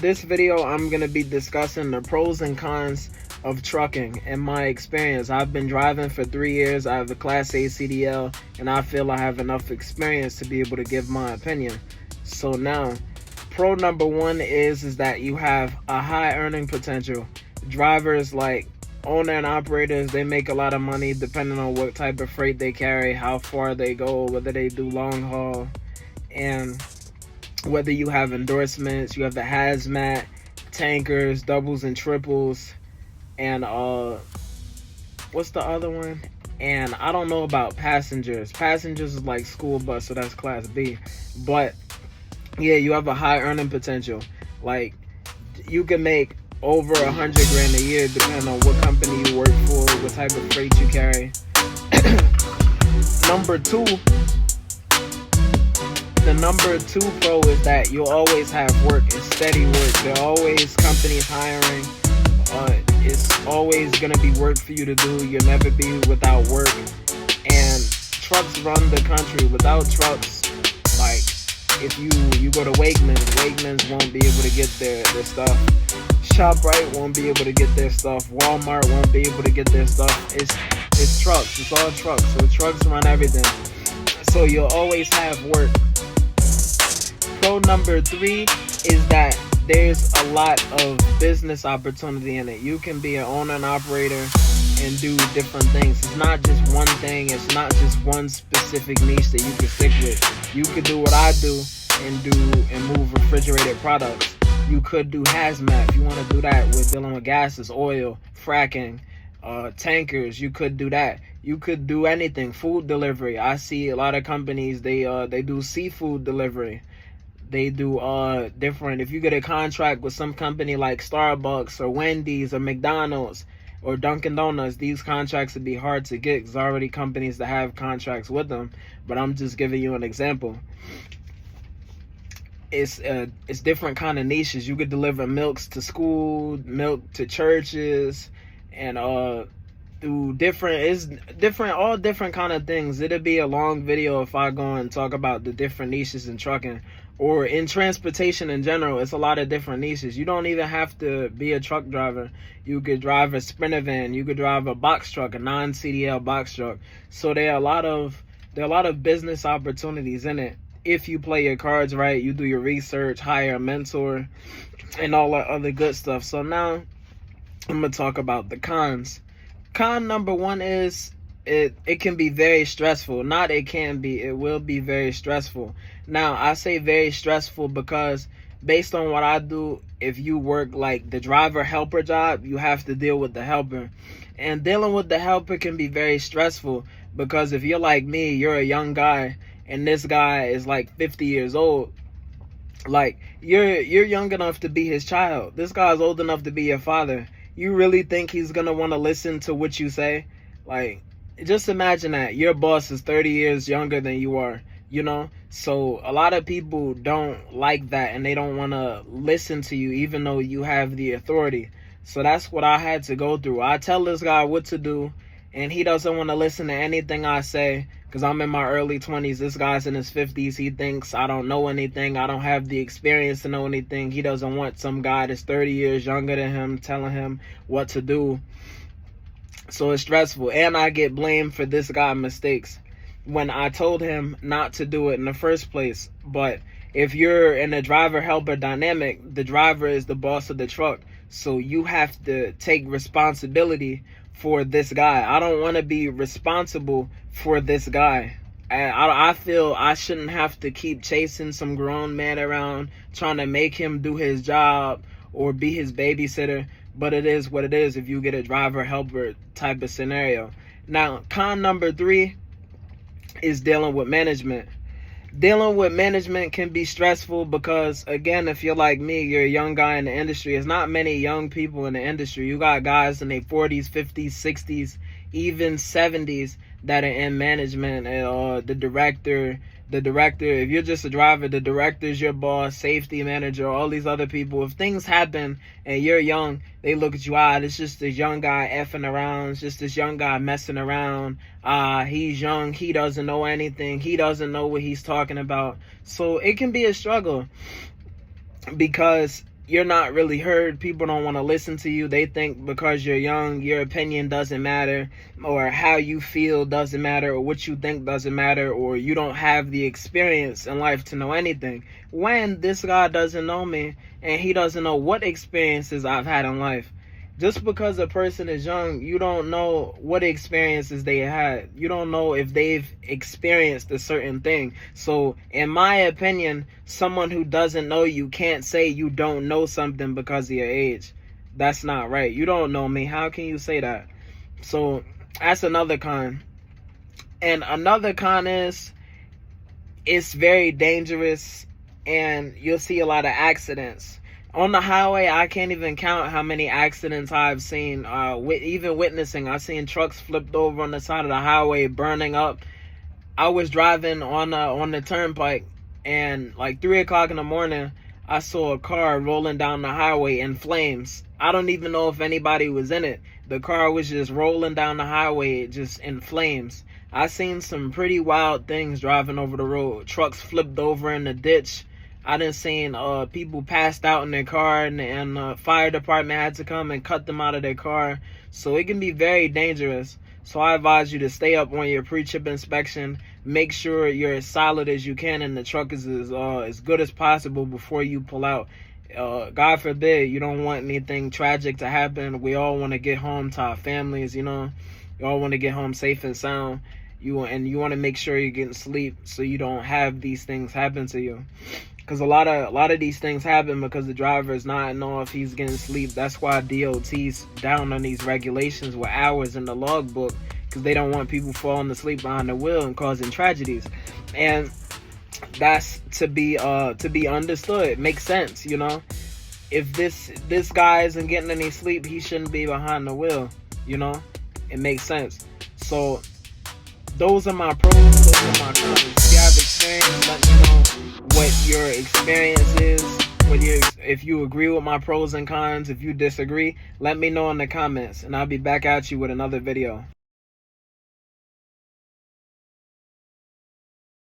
this video, I'm going to be discussing the pros and cons of trucking and my experience. I've been driving for 3 years. I have a Class A CDL, and I feel I have enough experience to be able to give my opinion. So now, pro number one is that you have a high earning potential. Drivers like owner and operators, they make a lot of money depending on what type of freight they carry, how far they go, whether they do long haul, and whether you have endorsements. You have the hazmat, tankers, doubles and triples, and what's the other one? And I don't know about passengers. Passengers is like school bus, so that's Class B. But yeah, you have a high earning potential. Like, you can make over 100 grand a year depending on what company you work for, what type of freight you carry. The number two pro is that you'll always have work. It's steady work. There are always companies hiring. It's always gonna be work for you to do. You'll never be without work. And trucks run the country. Without trucks, like, if you go to Wegmans won't be able to get their stuff. ShopRite won't be able to get their stuff. Walmart won't be able to get their stuff. It's trucks. It's all trucks. So trucks run everything. So you'll always have work. Pro number three is that there's a lot of business opportunity in it. You can be an owner and operator and do different things. It's not just one thing. It's not just one specific niche that you can stick with. You could do what I do and move refrigerated products. You could do hazmat if you want to do that with dealing with gases, oil, fracking, tankers. You could do that. You could do anything. Food delivery. I see a lot of companies, they do seafood delivery. They do different. If you get a contract with some company like Starbucks or Wendy's or McDonald's or Dunkin' Donuts, these contracts would be hard to get because already companies that have contracts with them. But I'm just giving you an example. It's different kind of niches. You could deliver milks to school, milk to churches, and all different kind of things. It'll be a long video if I go and talk about the different niches in trucking or in transportation in general. It's a lot of different niches. You don't even have to be a truck driver. You could drive a Sprinter van. You could drive a box truck, a non-CDL box truck. So there are a lot of business opportunities in it. If you play your cards right, you do your research, hire a mentor, and all that other good stuff. So now I'm going to talk about the cons. Con number one is it can be very stressful. Not it can be, it will be very stressful. Now, I say very stressful because based on what I do, if you work like the driver helper job, you have to deal with the helper. And dealing with the helper can be very stressful because if you're like me, you're a young guy, and this guy is like 50 years old. Like, you're young enough to be his child. This guy's old enough to be your father. You really think he's gonna want to listen to what you say? Like, just imagine that your boss is 30 years younger than you are, you know? So a lot of people don't like that, and they don't want to listen to you even though you have the authority. So that's what I had to go through. I tell this guy what to do, and he doesn't want to listen to anything I say. Because I'm in my early 20s. This guy's in his 50s. He thinks I don't know anything. I don't have the experience to know anything. He doesn't want some guy that's 30 years younger than him telling him what to do. So it's stressful. And I get blamed for this guy's mistakes when I told him not to do it in the first place. But if you're in a driver-helper dynamic, the driver is the boss of the truck. So you have to take responsibility for this guy. I don't want to be responsible for this guy. I feel I shouldn't have to keep chasing some grown man around trying to make him do his job or be his babysitter. But it is what it is if you get a driver helper type of scenario. Now, con number three is dealing with management. Dealing with management can be stressful because, again, if you're like me, you're a young guy in the industry. There's not many young people in the industry. You got guys in their 40s, 50s, 60s, even 70s that are in management. The director, if you're just a driver, the director's your boss, safety manager, all these other people. If things happen and you're young, they look at you, it's just this young guy effing around. It's just this young guy messing around. He's young. He doesn't know anything. He doesn't know what he's talking about. So it can be a struggle because you're not really heard. People don't want to listen to you. They think because you're young, your opinion doesn't matter, or how you feel doesn't matter, or what you think doesn't matter, or you don't have the experience in life to know anything. When this guy doesn't know me, and he doesn't know what experiences I've had in life. Just because a person is young, you don't know what experiences they had. You don't know if they've experienced a certain thing. So, in my opinion, someone who doesn't know you can't say you don't know something because of your age. That's not right. You don't know me. How can you say that? So, that's another con. And another con is, it's very dangerous, and you'll see a lot of accidents. On the highway, I can't even count how many accidents I've seen. Even witnessing, I've seen trucks flipped over on the side of the highway, burning up. I was driving on the turnpike, and like 3 o'clock in the morning, I saw a car rolling down the highway in flames. I don't even know if anybody was in it. The car was just rolling down the highway, just in flames. I seen some pretty wild things driving over the road. Trucks flipped over in the ditch. I done seen people passed out in their car, and the fire department had to come and cut them out of their car. So it can be very dangerous. So I advise you to stay up on your pre-trip inspection. Make sure you're as solid as you can and the truck is as good as possible before you pull out. God forbid, you don't want anything tragic to happen. We all want to get home to our families, you know. You all want to get home safe and sound. You want to make sure you're getting sleep so you don't have these things happen to you. Because a lot of these things happen because the driver is not know if he's getting sleep. That's why DOT's down on these regulations with hours in the logbook, because they don't want people falling asleep behind the wheel and causing tragedies. And that's to be understood. It makes sense, you know. If this guy isn't getting any sleep, he shouldn't be behind the wheel, you know. It makes sense. So those are my pros, those are my cons. If you have experience, let me know what your experience is. If you agree with my pros and cons. If you disagree, let me know in the comments, and I'll be back at you with another video.